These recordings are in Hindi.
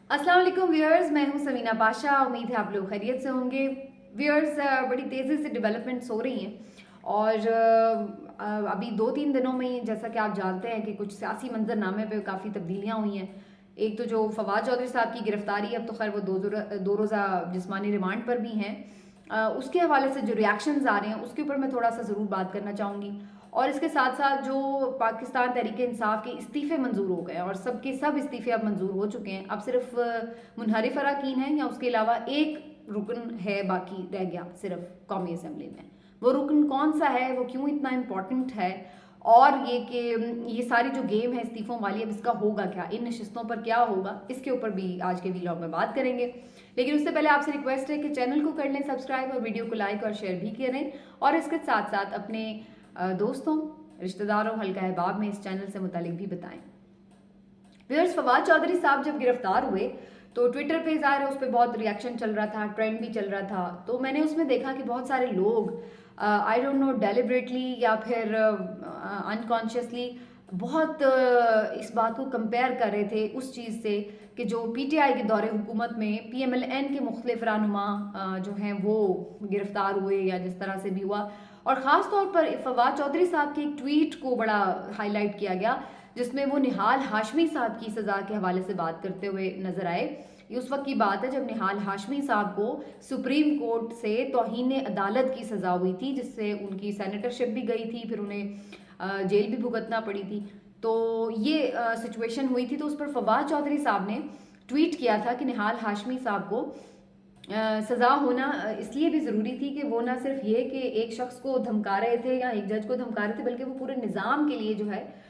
अस्सलाम वालेकुम व्यूअर्स, मैं हूं समीना पाशा। उम्मीद है आप लोग खैरियत से होंगे। व्यूअर्स, बड़ी तेज़ी से डेवलपमेंट्स हो रही हैं और अभी 2-3 दिनों में जैसा कि आप जानते हैं कि कुछ सियासी मंजरनामे पे काफ़ी तब्दीलियां हुई हैं। एक तो जो फवाद चौधरी साहब की गिरफ्तारी, अब तो खैर वो दो रोज़ा जिस्मानी रिमांड पर भी हैं, उसके हवाले से जो रिएक्शंस आ रहे हैं उसके ऊपर मैं थोड़ा सा ज़रूर बात करना चाहूँगी। और इसके साथ साथ जो पाकिस्तान तहरीक इंसाफ के इस्तीफ़े मंजूर हो गए और सबके सब इस्तीफ़े अब मंजूर हो चुके हैं। अब सिर्फ मुनहरिफ अरकान हैं या उसके अलावा एक रुकन है बाकी रह गया सिर्फ कौमी असम्बली में। वो रुकन कौन सा है, वो क्यों इतना इम्पोर्टेंट है, और ये कि ये सारी जो गेम है इस्तीफ़ों वाली, अब इसका होगा क्या, इन नशिस्तों पर क्या होगा, इसके ऊपर भी आज के वीलॉग में बात करेंगे। लेकिन उससे पहले आपसे रिक्वेस्ट है कि चैनल को कर लें सब्सक्राइब और वीडियो को लाइक और शेयर भी करें, और इसके साथ साथ अपने दोस्तों, रिश्तेदारों, हल्का अहबाब में इस चैनल से मुतालिक भी बताएं। व्यूअर्स, फवाद चौधरी साहब जब गिरफ्तार हुए तो ट्विटर पे ज़ाहिर है उस पर बहुत रिएक्शन चल रहा था, ट्रेंड भी चल रहा था। तो मैंने उसमें देखा कि बहुत सारे लोग, आई डोंट नो डेलिबरेटली या फिर अनकॉन्शियसली, बहुत इस बात को कंपेयर कर रहे थे उस चीज़ से कि जो पीटीआई के दौरे हुकूमत में पीएमएलएन के मुख्तलिफ रहनुमा जो हैं वो गिरफ्तार हुए या जिस तरह से भी हुआ। और ख़ास तौर पर फवाद चौधरी साहब के एक ट्वीट को बड़ा हाईलाइट किया गया जिसमें वो निहाल हाशमी साहब की सज़ा के हवाले से बात करते हुए नजर आए। ये उस वक्त की बात है जब निहाल हाशमी साहब को सुप्रीम कोर्ट से तौहीन अदालत की सज़ा हुई थी, जिससे उनकी सेनेटरशिप भी गई थी, फिर उन्हें जेल भी भुगतना पड़ी थी। तो ये सिचुएशन हुई थी। तो उस पर फवाद चौधरी साहब ने ट्वीट किया था कि निहाल हाशमी साहब को सज़ा होना इसलिए भी ज़रूरी थी कि वो ना सिर्फ ये कि एक शख्स को धमका रहे थे या एक जज को धमका रहे थे, बल्कि वो पूरे निज़ाम के लिए जो है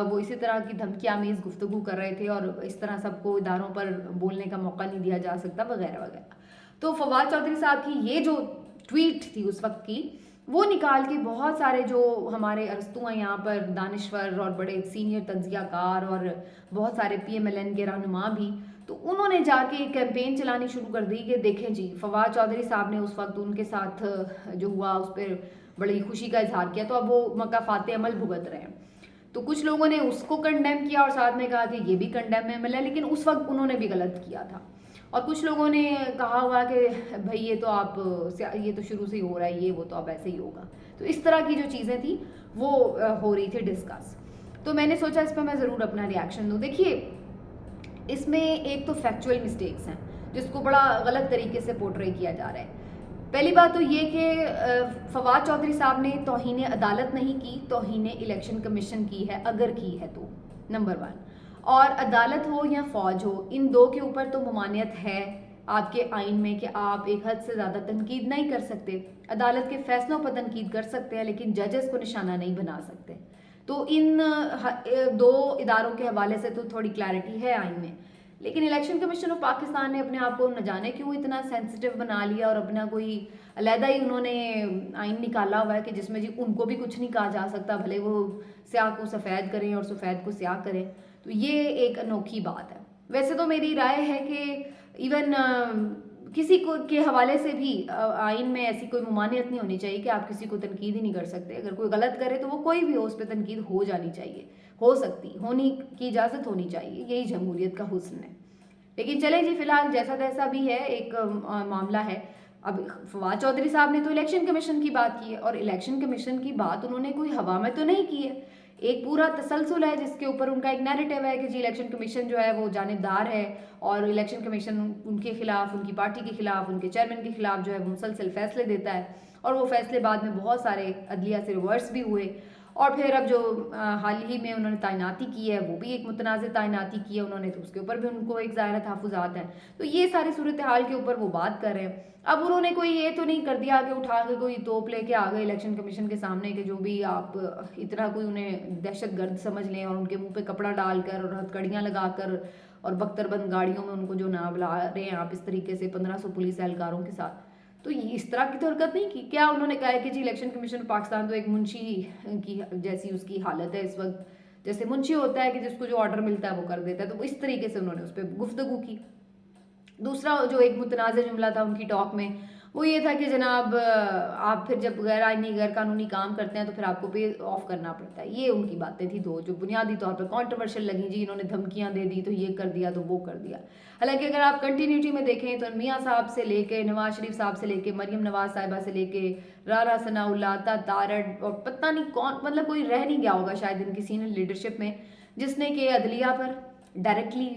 वो इसी तरह की धमकी आमेज़ गुफ्तगू कर रहे थे और इस तरह सबको इदारों पर बोलने का मौका नहीं दिया जा सकता वगैरह वगैरह। तो फवाद चौधरी साहब की ये जो ट्वीट थी उस वक्त की, वो निकाल के बहुत सारे जो हमारे अरस्तू हैं यहाँ पर, दानिश्वर और बड़े सीनियर तज्जियाकार और बहुत सारे पीएमएलएन के रहनुमा भी, तो उन्होंने जाके एक कैंपेन चलानी शुरू कर दी कि देखें जी, फवाद चौधरी साहब ने उस वक्त उनके साथ जो हुआ उस पर बड़ी खुशी का इजहार किया, तो अब वो मकाफात अमल भुगत रहे हैं। तो कुछ लोगों ने उसको कंडेम किया और साथ में कहा कि ये भी कंडेमेबल है, लेकिन उस वक्त उन्होंने भी गलत किया था। और कुछ लोगों ने कहा हुआ कि भाई ये तो आप, ये तो शुरू से ही हो रहा है, ये वो तो अब ऐसे ही होगा। तो इस तरह की जो चीज़ें थी वो हो रही थी डिस्कस। तो मैंने सोचा इस पर मैं ज़रूर अपना रिएक्शन दूँ। देखिए, इसमें एक तो फैक्चुअल मिस्टेक्स हैं जिसको बड़ा गलत तरीके से पोर्ट्रे किया जा रहा है। पहली बात तो ये कि फवाद चौधरी साहब ने तौहीन अदालत नहीं की, तौहीन इलेक्शन कमीशन की है, अगर की है तो, नंबर 1। और अदालत हो या फौज हो, इन दो के ऊपर तो ममानियत है आपके आइन में कि आप एक हद से ज़्यादा तनकीद नहीं कर सकते। अदालत के फैसलों पर तनकीद कर सकते हैं लेकिन जजेस को निशाना नहीं बना सकते। तो इन दो इदारों के हवाले से तो थोड़ी क्लैरिटी है आइन में। लेकिन इलेक्शन कमीशन ऑफ पाकिस्तान ने अपने आप को न जाने क्यों इतना सेंसिटिव बना लिया और अपना कोई अलहदा ही उन्होंने आइन निकाला हुआ है कि जिसमें जी उनको भी कुछ नहीं कहा जा सकता, भले वो स्याह को सफ़ेद करें और सफ़ेद को स्याह करें। तो ये एक अनोखी बात है। वैसे तो मेरी राय है कि इवन किसी को के हवाले से भी आइन में ऐसी कोई ममानियत नहीं होनी चाहिए कि आप किसी को तनकीद ही नहीं कर सकते। अगर कोई गलत करे तो वो कोई भी हो, उस पर तनकीद हो जानी चाहिए, हो सकती, होनी की इजाज़त होनी चाहिए। यही जमहूरियत का हुस्न है। लेकिन चले जी, फिलहाल जैसा तैसा भी है, एक मामला है। अब फवाद चौधरी साहब ने तो इलेक्शन कमीशन की बात की है, और इलेक्शन कमीशन की बात उन्होंने कोई हवा में तो नहीं की है। एक पूरा तसलसल है जिसके ऊपर उनका एक नैरेटिव है कि जी इलेक्शन कमीशन जो है वो जानिबदार है और इलेक्शन कमीशन उनके खिलाफ, उनकी पार्टी के खिलाफ, उनके चेयरमैन के खिलाफ जो है वो मुसलसल फैसले देता है, और वो फैसले बाद में बहुत सारे अदलिया से रिवर्स भी हुए। और फिर अब जो हाल ही में उन्होंने तैनाती की है वो भी एक मुतनाज़ तैनाती की है उन्होंने, तो उसके ऊपर भी उनको एक ज़ाहिर तहफ़्फ़ुज़ात हैं। तो ये सारी सूरत हाल के ऊपर वो बात कर रहे हैं। अब उन्होंने कोई ये तो नहीं कर दिया कि उठा के कोई तोप लेके आ गए इलेक्शन कमीशन के सामने कि जो भी आप इतना कोई उन्हें दहशत गर्द समझ लें और उनके मुंह पे कपड़ा डालकर और हथकड़ियाँ लगाकर और बख्तरबंद गाड़ियों में उनको जो ना बुला रहे हैं आप इस तरीके से 1500 पुलिस एहलकारों के साथ। तो इस तरह की तो हरकत नहीं की। क्या उन्होंने कहा है कि जी इलेक्शन कमीशन पाकिस्तान तो एक मुंशी की जैसी उसकी हालत है इस वक्त, जैसे मुंशी होता है कि जिसको जो ऑर्डर मिलता है वो कर देता है, तो इस तरीके से उन्होंने उस पर गुफ्तगू की। दूसरा जो एक मुतनाज़ जुमला था उनकी टॉक में, वो ये था कि जनाब आप फिर जब गैर आइनी गैर कानूनी काम करते हैं तो फिर आपको पे ऑफ करना पड़ता है। ये उनकी बातें थी दो जो बुनियादी तौर पर कंट्रोवर्शियल लगी, जी इन्होंने धमकियां दे दी तो ये कर दिया तो वो कर दिया। हालांकि अगर आप कंटिन्यूटी में देखें तो मियाँ साहब से लेके नवाज शरीफ साहब से लेके मरियम नवाज साहिबा से लेके रारा सनाउल्लाह तारड़ और पता नहीं कौन, मतलब कोई रह नहीं गया होगा शायद इनकी सीनियर लीडरशिप में जिसने कि अदलिया पर डायरेक्टली,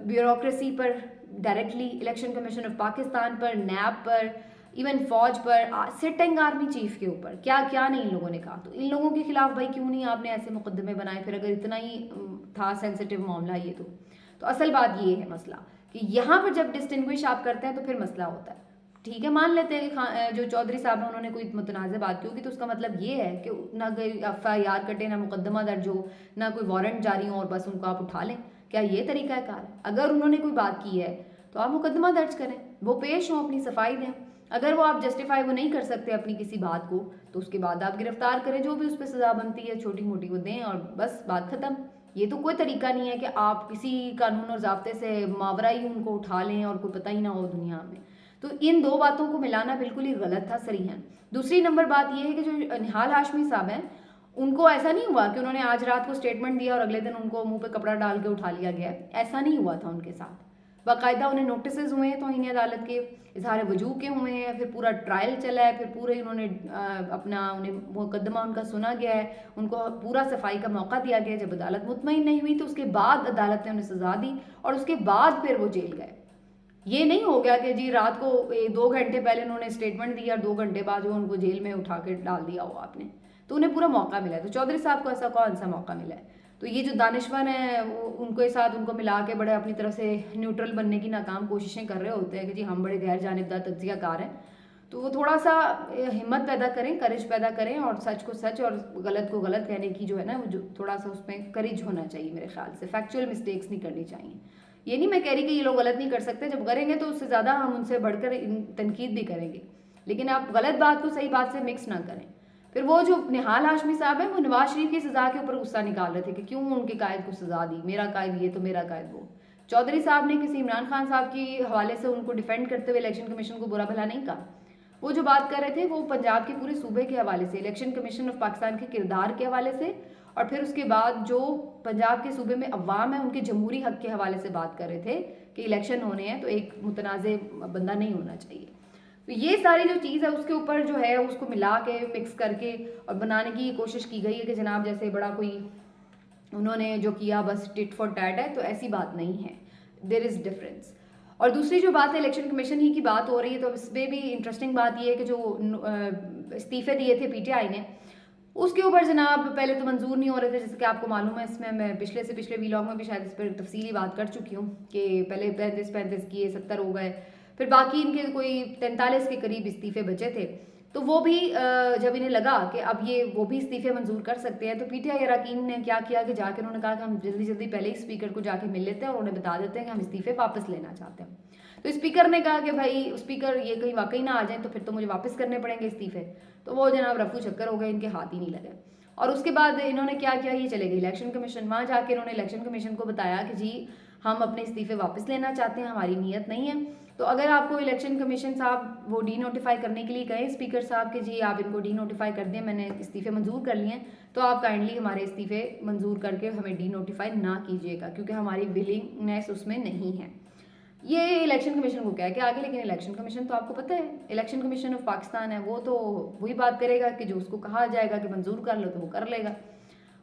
ब्यूरोक्रेसी पर directly, election commission of Pakistan पर, नैब पर, इवन फौज पर, सिटिंग आर्मी चीफ के ऊपर क्या क्या नहीं इन लोगों ने कहा। तो इन लोगों के खिलाफ भाई क्यों नहीं आपने ऐसे मुकदमे बनाए फिर, अगर इतना ही था सेंसिटिव मामला ये तो असल बात ये है मसला कि यहाँ पर जब डिस्टिंग्विश आप करते हैं तो फिर मसला होता है। ठीक है, मान लेते हैं कि जो चौधरी साहब हैं उन्होंने कोई मुतनाज़ बात की होगी तो उसका मतलब ये है कि ना कोई FIR कटे, ना मुकदमा दर्ज हो, ना कोई वारंट जारी हो और बस उनको आप उठा लें। क्या ये तरीका है कार? अगर उन्होंने कोई बात की है तो आप मुकदमा दर्ज करें, वो पेश हों, अपनी सफाई दें। अगर वो आप जस्टिफाई वो नहीं कर सकते अपनी किसी बात को तो उसके बाद आप गिरफ्तार करें, जो भी उस पर सजा बनती है छोटी मोटी वो दें और बस बात खत्म। ये तो कोई तरीका नहीं है कि आप किसी कानून और ज़ाब्ते से मावरा ही उनको उठा लें और कोई पता ही ना हो दुनिया में। तो इन दो बातों को मिलाना बिल्कुल ही गलत था, सरीहन। दूसरी नंबर बात यह है कि जो निहाल हाशमी साहब हैं उनको ऐसा नहीं हुआ कि उन्होंने आज रात को स्टेटमेंट दिया और अगले दिन उनको मुंह पे कपड़ा डाल के उठा लिया गया, ऐसा नहीं हुआ था उनके साथ। बाकायदा उन्हें नोटिस हुए हैं तौहीन अदालत के, इजहार वजूह के हुए हैं, फिर पूरा ट्रायल चला है, फिर पूरे उन्होंने अपना उन्हें मुकदमा उनका सुना गया है, उनको पूरा सफाई का मौका दिया गया। जब अदालत मुतमईन नहीं हुई तो उसके बाद अदालत ने उन्हें सजा दी और उसके बाद फिर वो जेल गए। ये नहीं हो गया कि जी रात को 2 घंटे पहले उन्होंने स्टेटमेंट दिया और 2 घंटे बाद जो उनको जेल में उठा के डाल दिया हो आपने। तो उन्हें पूरा मौका मिला है। तो चौधरी साहब को ऐसा कौन सा मौका मिला है? तो ये जो दानिशवर हैं उनके साथ उनको मिला के बड़े अपनी तरफ से न्यूट्रल बनने की नाकाम कोशिशें कर रहे होते हैं कि जी हम बड़े गैर जानिबदार तज्जियाकार हैं। तो वो थोड़ा सा हिम्मत पैदा करें, करेज पैदा करें और सच को सच और गलत को गलत कहने की जो है ना वो जो थोड़ा सा उसमें करेज होना चाहिए मेरे ख्याल से। फैक्चुअल मिस्टेक्स नहीं करनी चाहिए। ये नहीं मैं कह रही कि ये लोग गलत नहीं कर सकते, जब करेंगे तो उससे ज़्यादा हम उनसे बढ़कर तनकीद भी करेंगे, लेकिन आप गलत बात को सही बात से मिक्स ना करें। फिर वो जो निहाल हाशमी साहब हैं वो नवाज शरीफ की सज़ा के ऊपर गुस्सा निकाल रहे थे कि क्यों उनके कायद को सज़ा दी, मेरा कायद ये तो मेरा कायद वो। चौधरी साहब ने किसी इमरान खान साहब की हवाले से उनको डिफेंड करते हुए इलेक्शन कमीशन को बुरा भला नहीं कहा। वो जो बात कर रहे थे वो पंजाब के पूरे सूबे के हवाले से, इलेक्शन कमीशन ऑफ पाकिस्तान के किरदार के हवाले से और फिर उसके बाद जो पंजाब के सूबे में अवाम है उनके जमहूरी हक के हवाले से बात कर रहे थे कि इलेक्शन होने हैं तो एक मुतनाज़ बंदा नहीं होना चाहिए। तो ये सारी जो चीज़ है उसके ऊपर जो है उसको मिला के मिक्स करके और बनाने की कोशिश की गई है कि जनाब जैसे बड़ा कोई उन्होंने जो किया बस टिट फॉर टैट है, तो ऐसी बात नहीं है, देयर इज़ डिफरेंस। और दूसरी जो बात है इलेक्शन कमीशन ही की बात हो रही है, तो इसमें भी इंटरेस्टिंग बात ये है कि जो इस्तीफे दिए थे PTI ने उसके ऊपर जनाब पहले तो मंजूर नहीं हो रहे थे, जैसे कि आपको मालूम है। इसमें मैं पिछले वीलॉग में भी शायद इस पर तफसीली बात कर चुकी हूँ कि पहले 35 किए, 70 हो गए, फिर बाकी इनके कोई 43 के करीब इस्तीफे बचे थे। तो वो भी जब इन्हें लगा कि अब ये वो भी इस्तीफे मंजूर कर सकते हैं तो PTI अरकान ने क्या किया कि जाके उन्होंने कहा कि हम जल्दी जल्दी पहले ही स्पीकर को जाके मिल लेते हैं और उन्हें बता देते हैं कि हम इस्तीफे वापस लेना चाहते हैं। तो स्पीकर ने कहा कि भाई स्पीकर ये कहीं वाकई ना आ जाए तो फिर तो मुझे वापस करने पड़ेंगे इस्तीफे। तो वो जनाब रफू चक्कर हो गए, इनके हाथ ही नहीं लगे। और उसके बाद इन्होंने क्या किया, ये चले गए इलेक्शन कमीशन। वहाँ जाके इन्होंने इलेक्शन कमीशन को बताया कि जी हम अपने इस्तीफे वापस लेना चाहते हैं, हमारी नीयत नहीं है। तो अगर आपको इलेक्शन कमीशन साहब वो डी नोटिफाई करने के लिए कहें स्पीकर साहब के जी आप इनको डी नोटिफाई कर दें, मैंने इस्तीफे मंजूर कर लिए हैं, तो आप काइंडली हमारे इस्तीफे मंजूर करके हमें डी नोटिफाई ना कीजिएगा क्योंकि हमारी विलिंगनेस उसमें नहीं है। ये इलेक्शन कमीशन को कह के आगे, लेकिन इलेक्शन कमीशन तो आपको पता है इलेक्शन कमीशन ऑफ पाकिस्तान है, वो तो वही बात करेगा कि जो उसको कहा जाएगा कि मंजूर कर लो तो वो कर लेगा।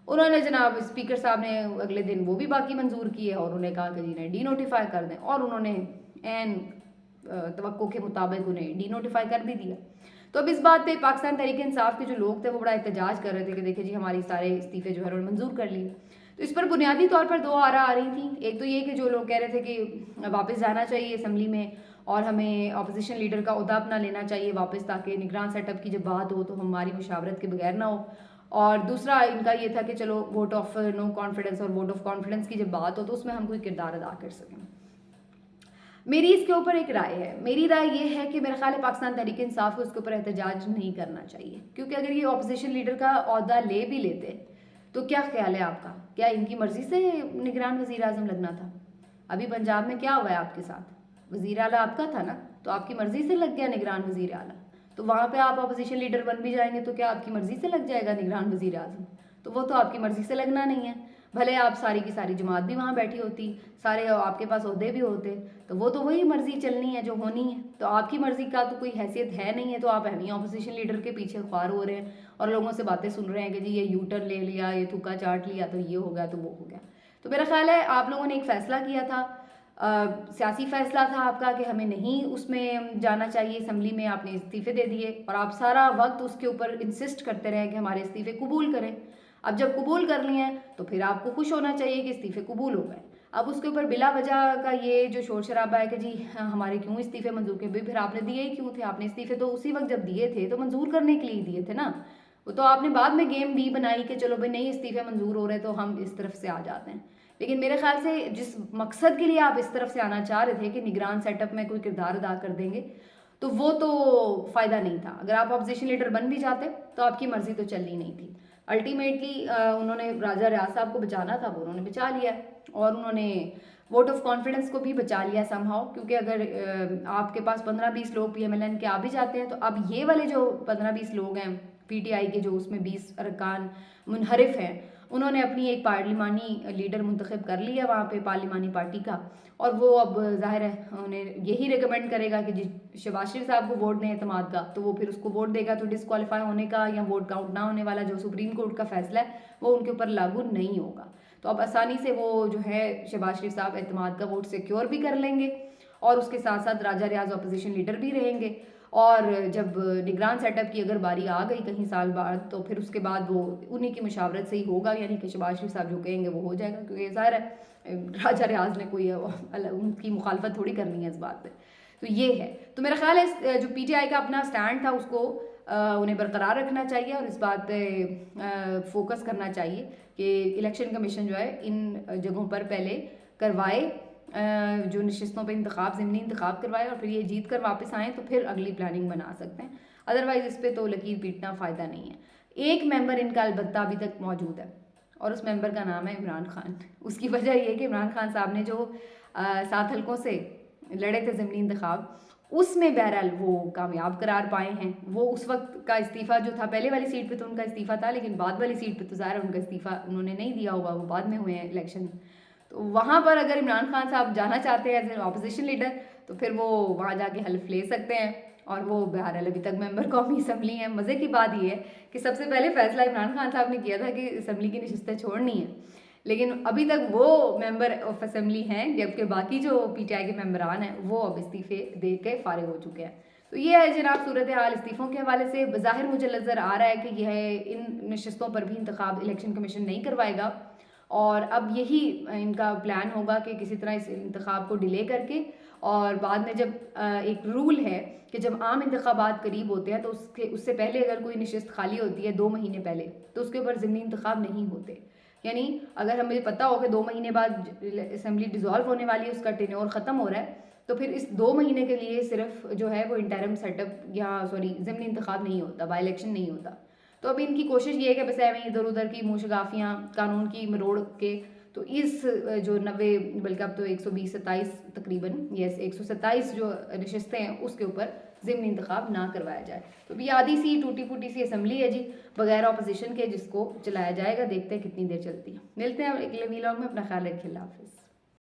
उन्होंने जनाब स्पीकर साहब ने अगले दिन वो भी बाकी मंजूर किए और उन्होंने कहा कि जी ने डी नोटिफाई कर दें और उन्होंने एन तवक्को के मुताबिक उन्हें डी नोटिफाई कर भी दिया। तो अब इस बात पे पाकिस्तान तहरीक इंसाफ के जो लोग थे वो बड़ा एहतजाज कर रहे थे कि देखिए जी हमारी सारे इस्तीफे जो है उन्होंने मंजूर कर लिए। तो इस पर बुनियादी तौर पर 2 आरा आ रही थी। एक तो ये कि जो लोग कह रहे थे कि वापस जाना चाहिए असम्बली में और हमें अपोजिशन लीडर का ओहदा अपना लेना चाहिए वापस, ताकि निगरान सेटअप की जब बात हो तो हमारी मुशावरत के बगैर ना हो। और दूसरा इनका ये था कि चलो वोट ऑफ नो कॉन्फिडेंस और वोट ऑफ कॉन्फिडेंस की जब बात हो तो उसमें हम कोई किरदार अदा कर सकें। मेरी इसके ऊपर एक राय है। मेरी राय ये है कि मेरा ख्याल है पाकिस्तान तहरीक इंसाफ को इसके ऊपर एहतजाज नहीं करना चाहिए, क्योंकि अगर ये अपोजिशन लीडर का ओहदा ले भी लेते तो क्या ख्याल है आपका, क्या इनकी मर्जी से निगरान वजीर आजम लगना था? अभी पंजाब में क्या हुआ है आपके साथ? वज़ीर आला आपका था ना, तो आपकी मर्ज़ी से लग गया निगरान वज़ीर आला। तो वहाँ पे आप अपोजिशन लीडर बन भी जाएंगे तो क्या आपकी मर्ज़ी से लग जाएगा निगरान वज़ीर आज़म? तो वो तो आपकी मर्ज़ी से लगना नहीं है। भले आप सारी की सारी जमात भी वहाँ बैठी होती, सारे आपके पास ओहदे भी होते, तो वो तो वही मर्ज़ी चलनी है जो होनी है। तो आपकी मर्ज़ी का तो कोई हैसियत है नहीं है, तो आप अहमी अपोजिशन लीडर के पीछे ख्वार हो रहे हैं और लोगों से बातें सुन रहे हैं कि जी ये यू टर्न ले लिया, ये थूका चाट लिया, तो ये हो गया, तो वो हो गया। तो मेरा ख्याल है आप लोगों ने एक फ़ैसला किया था, सियासी फ़ैसला था आपका कि हमें नहीं उसमें जाना चाहिए असम्बली में, आपने इस्तीफ़े दे दिए और आप सारा वक्त उसके ऊपर इंसिस्ट करते रहे कि हमारे इस्तीफ़े कबूल करें। अब जब कबूल कर लिए हैं तो फिर आपको खुश होना चाहिए कि इस्तीफ़े कबूल हो गए। अब उसके ऊपर बिला वजह का ये जो शोर शराबा है कि जी हाँ, हमारे क्यों इस्तीफ़े मंजूर किए, भाई फिर आपने दिए ही क्यों थे? आपने इस्तीफ़े तो उसी वक्त जब दिए थे तो मंजूर करने के लिए दिए थे ना। वो तो आपने बाद में गेम भी बनाई कि चलो भाई नहीं इस्तीफ़े मंजूर हो रहे तो हम इस तरफ से आ जाते हैं। लेकिन मेरे ख्याल से जिस मकसद के लिए आप इस तरफ से आना चाह रहे थे कि निगरान सेटअप में कोई किरदार अदा कर देंगे, तो वो तो फ़ायदा नहीं था। अगर आप अपोजिशन लीडर बन भी जाते तो आपकी मर्ज़ी तो चलनी नहीं थी। अल्टीमेटली उन्होंने राजा रियाज साहब को बचाना था, वो उन्होंने बचा लिया और उन्होंने वोट ऑफ कॉन्फिडेंस को भी बचा लिया समहाउ, क्योंकि अगर आपके पास 15-20 लोग पीएमएलएन के आ भी जाते हैं तो अब ये वाले जो 15-20 लोग हैं पीटीआई के, जो उसमें 20 अरकान मुनहरिफ हैं, उन्होंने अपनी एक पार्लिमानी लीडर मुंतखब कर लिया वहाँ पे पार्लिमानी पार्टी का, और वो अब जाहिर है उन्हें यही रिकमेंड करेगा कि जी शहबाज शरीफ साहब को वोट दें एतमाद का, तो वो फिर उसको वोट देगा, तो डिसक्वालीफाई होने का या वोट काउंट ना होने वाला जो सुप्रीम कोर्ट का फैसला है वो उनके ऊपर लागू नहीं होगा। तो अब आसानी से वो जो है शहबाज शरीफ साहब एतमाद का वोट सिक्योर भी कर लेंगे और उसके साथ साथ राजा रियाज अपोजिशन लीडर भी रहेंगे। और जब निगरान सेटअप की अगर बारी आ गई कहीं साल बाद, तो फिर उसके बाद वो उन्हीं की मुशावरत से ही होगा, यानी कि शहबाज शरीफ साहब जो कहेंगे वो हो जाएगा, क्योंकि ज़ाहिर है राजा रियाज ने कोई उनकी मुखालफत थोड़ी करनी है इस बात पे। तो ये है, तो मेरा ख्याल है जो पीटीआई का अपना स्टैंड था उसको उन्हें बरकरार रखना चाहिए और इस बात पे फोकस करना चाहिए कि इलेक्शन कमीशन जो है इन जगहों पर पहले करवाए, जो नशिस्तों पे इंतखाब ज़िमनी इंतखाब करवाए और फिर ये जीत कर वापस आएँ तो फिर अगली प्लानिंग बना सकते हैं। अदरवाइज़ इस पे तो लकीर पीटना फ़ायदा नहीं है। एक मेंबर इनका अलबत्ता अभी तक मौजूद है और उस मेंबर का नाम है इमरान खान। उसकी वजह ये है कि इमरान खान साहब ने जो 7 हलकों से लड़े थे ज़िमनी इंतखाब, उसमें बहरहाल वो कामयाब करार पाए हैं। वो उस वक्त का इस्तीफ़ा जो था, पहले वाली सीट पे तो उनका इस्तीफ़ा था, लेकिन बाद वाली सीट पे तो ज़ाहिर है उनका इस्तीफ़ा उन्होंने नहीं दिया होगा, वो बाद में हुए हैं इलेक्शन। तो वहाँ पर अगर इमरान खान साहब जाना चाहते हैं एज एन अपोजिशन लीडर, तो फिर वो वहाँ जाके हल्फ ले सकते हैं और वो बहरहाल अभी तक मेंबर कौमी असम्बली हैं। मज़े की बात ये है कि सबसे पहले फैसला इमरान खान साहब ने किया था कि असम्बली की नशिस्तें छोड़नी है, लेकिन अभी तक वो मेंबर ऑफ असम्बली हैं, जबकि बाकी जो पीटीआई के मेंबरान हैं वो अब इस्तीफ़े दे के फारिग हो चुके हैं। तो ये है जनाब सूरत हाल इस्तीफ़ों के हवाले से। बज़ाहिर मुझे नज़र आ रहा है कि यह इन नशिस्तों पर भी इंतखाब इलेक्शन कमीशन नहीं करवाएगा और अब यही इनका प्लान होगा कि किसी तरह इस इंतखाब को डिले करके, और बाद में जब एक रूल है कि जब आम इंतखाबात करीब होते हैं तो उससे पहले अगर कोई नशिस्त खाली होती है 2 महीने पहले, तो उसके ऊपर ज़िमनी इंतखाब नहीं होते। यानी अगर हमें पता हो कि 2 महीने बाद असम्बली डिज़ोल्व होने वाली है, उसका टेन्योर ख़त्म हो रहा है, तो फिर इस 2 महीने के लिए सिर्फ जो है वो इंटरिम सेटअप या ज़िमनी इंतखाब नहीं होता, बाई इलेक्शन नहीं होता। तो अब इनकी कोशिश ये है कि बस ऐवें इधर उधर की मुशगाफियाँ कानून की मरोड़ के, तो इस जो 90 बल्कि अब तो 127 तकरीबन, यस 127 जो नशिस्तें हैं उसके ऊपर ज़िमनी इंतखाब ना करवाया जाए। तो भी आधी सी टूटी फूटी सी असम्बली है जी बगैर अपोजिशन के, जिसको चलाया जाएगा, देखते हैं कितनी देर चलती है। मिलते हैं अगले वीलॉग में, अपना ख्याल रखिए, अल्लाह हाफ़िज़।